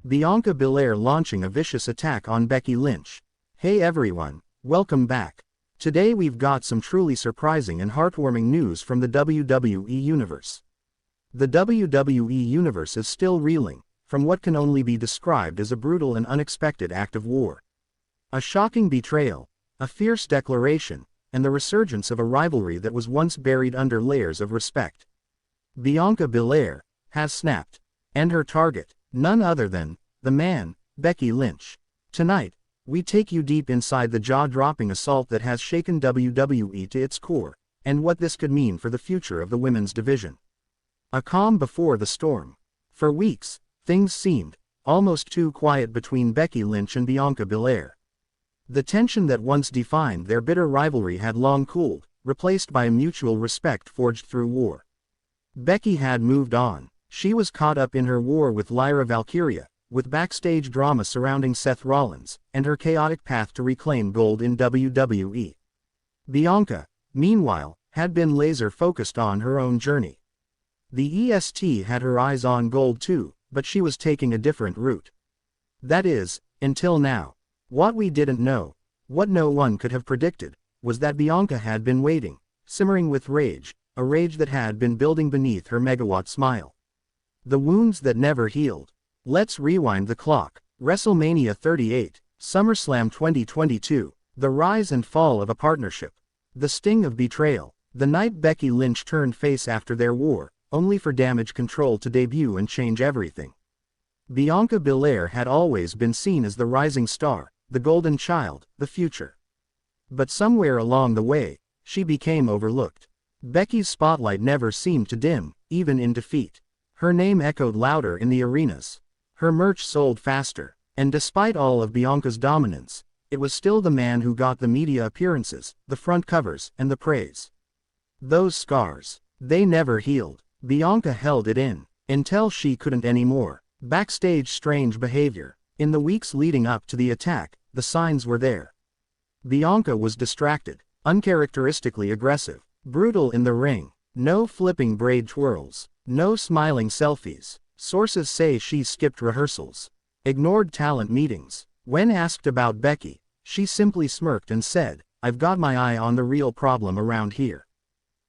Bianca Belair launching a vicious attack on Becky Lynch. Hey everyone, welcome back. Today we've got some truly surprising and heartwarming news from the WWE Universe. The WWE Universe is still reeling from what can only be described as a brutal and unexpected act of war. A shocking betrayal, a fierce declaration, and the resurgence of a rivalry that was once buried under layers of respect. Bianca Belair has snapped, and her target, none other than the man, Becky Lynch. Tonight, we take you deep inside the jaw-dropping assault that has shaken WWE to its core, and what this could mean for the future of the women's division. A calm before the storm. For weeks, things seemed almost too quiet between Becky Lynch and Bianca Belair. The tension that once defined their bitter rivalry had long cooled, replaced by a mutual respect forged through war. Becky had moved on. She was caught up in her war with Lyra Valkyria, with backstage drama surrounding Seth Rollins, and her chaotic path to reclaim gold in WWE. Bianca, meanwhile, had been laser-focused on her own journey. The EST had her eyes on gold too, but she was taking a different route. That is, until now. What we didn't know, what no one could have predicted, was that Bianca had been waiting, simmering with rage, a rage that had been building beneath her megawatt smile. The wounds that never healed. Let's rewind the clock. WrestleMania 38, SummerSlam 2022, the rise and fall of a partnership. The sting of betrayal. The night Becky Lynch turned face after their war, only for Damage Control to debut and change everything. Bianca Belair had always been seen as the rising star, the golden child, the future. But somewhere along the way, she became overlooked. Becky's spotlight never seemed to dim, even in defeat. Her name echoed louder in the arenas. Her merch sold faster, and despite all of Bianca's dominance, it was still the man who got the media appearances, the front covers, and the praise. Those scars, they never healed. Bianca held it in, until she couldn't anymore. Backstage strange behavior. In the weeks leading up to the attack, the signs were there. Bianca was distracted, uncharacteristically aggressive, brutal in the ring, no flipping braid twirls, no smiling selfies. Sources say she skipped rehearsals, ignored talent meetings. When asked about Becky, she simply smirked and said, "I've got my eye on the real problem around here."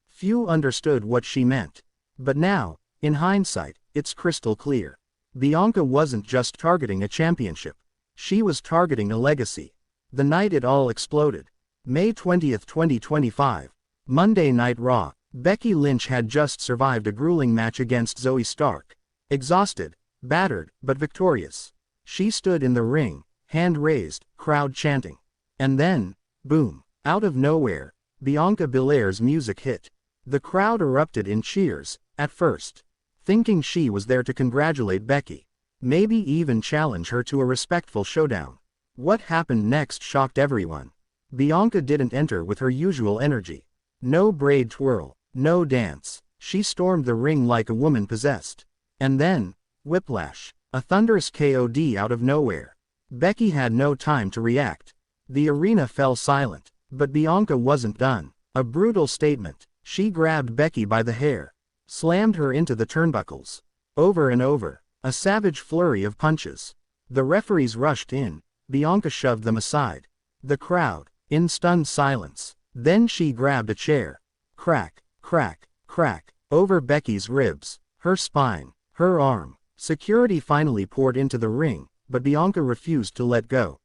Few understood what she meant. But now, in hindsight, it's crystal clear. Bianca wasn't just targeting a championship. She was targeting a legacy. The night it all exploded. May 20, 2025. Monday Night Raw. Becky Lynch had just survived a grueling match against Zoe Stark. Exhausted, battered, but victorious. She stood in the ring, hand raised, crowd chanting. And then, boom, out of nowhere, Bianca Belair's music hit. The crowd erupted in cheers, at first, thinking she was there to congratulate Becky, maybe even challenge her to a respectful showdown. What happened next shocked everyone. Bianca didn't enter with her usual energy. No braid twirl, no dance. She stormed the ring like a woman possessed. And then, whiplash, a thunderous KOD out of nowhere. Becky had no time to react. The arena fell silent, but Bianca wasn't done. A brutal statement. She grabbed Becky by the hair, slammed her into the turnbuckles. Over and over, a savage flurry of punches. The referees rushed in. Bianca shoved them aside. The crowd, in stunned silence. Then she grabbed a chair. Crack, crack, crack, over Becky's ribs, her spine, her arm. Security finally poured into the ring, but Bianca refused to let go.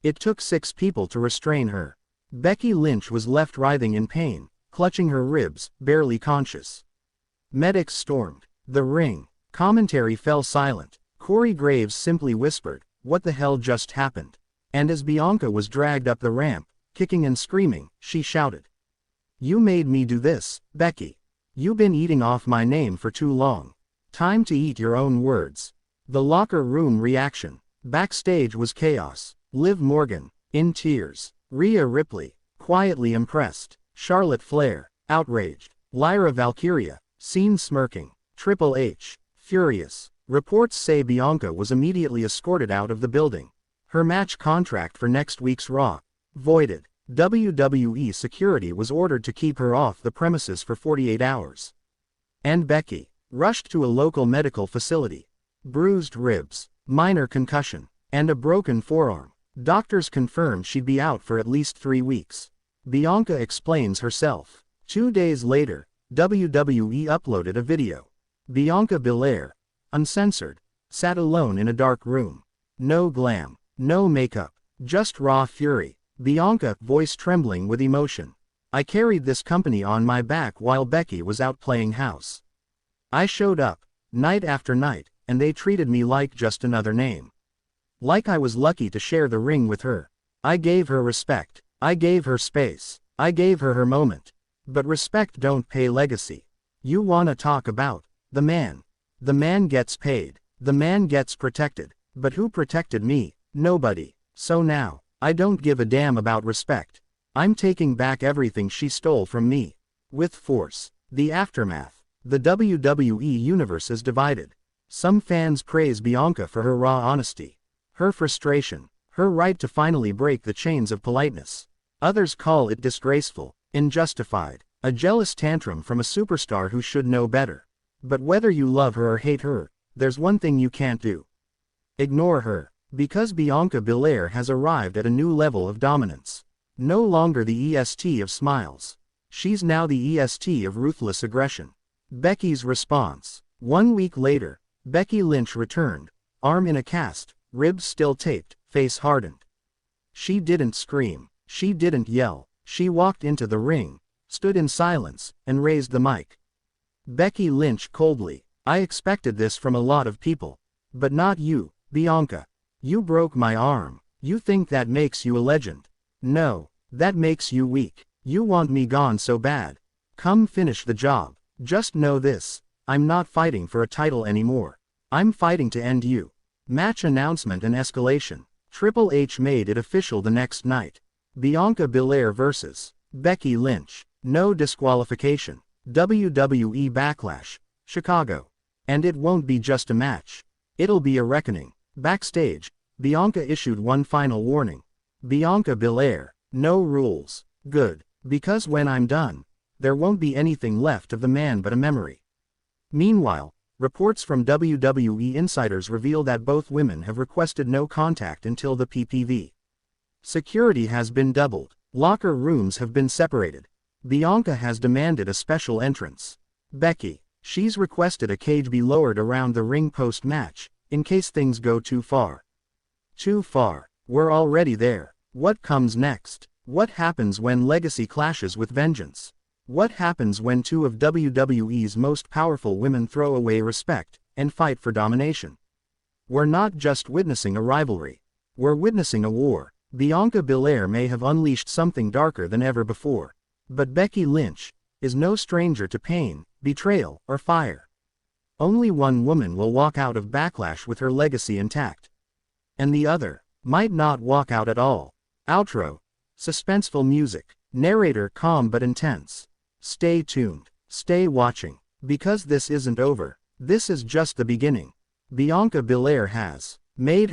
It took 6 people to restrain her. Becky Lynch was left writhing in pain, clutching her ribs, barely conscious. Medics stormed the ring. Commentary fell silent. Corey Graves simply whispered, "What the hell just happened?" And as Bianca was dragged up the ramp, kicking and screaming, she shouted, "You made me do this, Becky. You've been eating off my name for too long. Time to eat your own words." The locker room reaction. Backstage was chaos. Liv Morgan, in tears. Rhea Ripley, quietly impressed. Charlotte Flair, outraged. Lyra Valkyria, seen smirking. Triple H, furious. Reports say Bianca was immediately escorted out of the building. Her match contract for next week's Raw, voided. WWE security was ordered to keep her off the premises for 48 hours. And Becky, rushed to a local medical facility. Bruised ribs, minor concussion, and a broken forearm. Doctors confirmed she'd be out for at least 3 weeks. Bianca explains herself. 2 days later, WWE uploaded a video. Bianca Belair, uncensored, sat alone in a dark room. No glam, no makeup, just raw fury. Bianca, voice trembling with emotion. I carried this company on my back while Becky was out playing house. I showed up, night after night, and they treated me like just another name. Like I was lucky to share the ring with her. I gave her respect. I gave her space. I gave her her moment. But respect don't pay legacy. You wanna talk about the man. The man gets paid. The man gets protected. But who protected me? Nobody. So now, I don't give a damn about respect. I'm taking back everything she stole from me. With force. The aftermath. The WWE Universe is divided. Some fans praise Bianca for her raw honesty. Her frustration. Her right to finally break the chains of politeness. Others call it disgraceful, unjustified, a jealous tantrum from a superstar who should know better. But whether you love her or hate her, there's one thing you can't do. Ignore her. Because Bianca Belair has arrived at a new level of dominance. No longer the EST of smiles. She's now the EST of ruthless aggression. Becky's response. 1 week later, Becky Lynch returned, arm in a cast, ribs still taped, face hardened. She didn't scream. She didn't yell. She walked into the ring, stood in silence, and raised the mic. Becky Lynch coldly. I expected this from a lot of people. But not you, Bianca. You broke my arm. You think that makes you a legend. No, that makes you weak. You want me gone so bad. Come finish the job. Just know this. I'm not fighting for a title anymore. I'm fighting to end you. Match announcement and escalation. Triple H made it official the next night. Bianca Belair vs. Becky Lynch. No disqualification. WWE Backlash, Chicago. And it won't be just a match. It'll be a reckoning. Backstage, Bianca issued one final warning. Bianca Belair, no rules. Good. Because when I'm done, there won't be anything left of the man but a memory. Meanwhile, reports from WWE insiders reveal that both women have requested no contact until the PPV. Security has been doubled. Locker rooms have been separated. Bianca has demanded a special entrance. Becky, she's requested a cage be lowered around the ring post-match, in case things go too far. Too far. We're already there. What comes next? What happens when legacy clashes with vengeance? What happens when two of WWE's most powerful women throw away respect and fight for domination? We're not just witnessing a rivalry. We're witnessing a war. Bianca Belair may have unleashed something darker than ever before. But Becky Lynch is no stranger to pain, betrayal, or fire. Only one woman will walk out of Backlash with her legacy intact. And the other might not walk out at all. Outro. Suspenseful music. Narrator calm but intense. Stay tuned. Stay watching. Because this isn't over. This is just the beginning. Bianca Belair has made